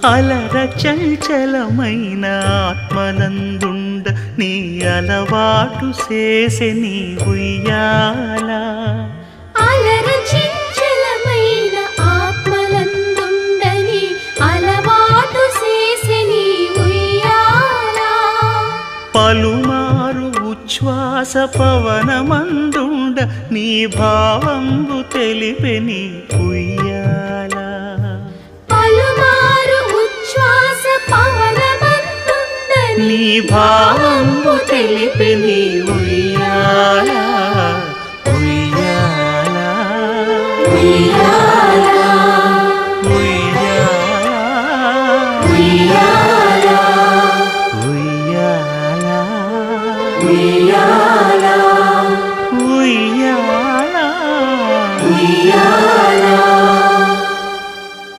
అలర చంచలమైన ఆత్మనందుండ నీ అలవాటు చేసే నీ ఉయ్యాల అలర చంచలమైన ఆత్మనందుండ నీ అలవాటు చేసే నీ ఉయ్యాల పలుమారు ఉచ్ఛ్వాస పవనమందుండ నీ భావంబు తెలిపే నీ ఉయ్యాల పలుమారు ఉచ్ఛ్వాస పవనమందుండ నీ భావంబు తెలిపే నీ ఉయ్యాల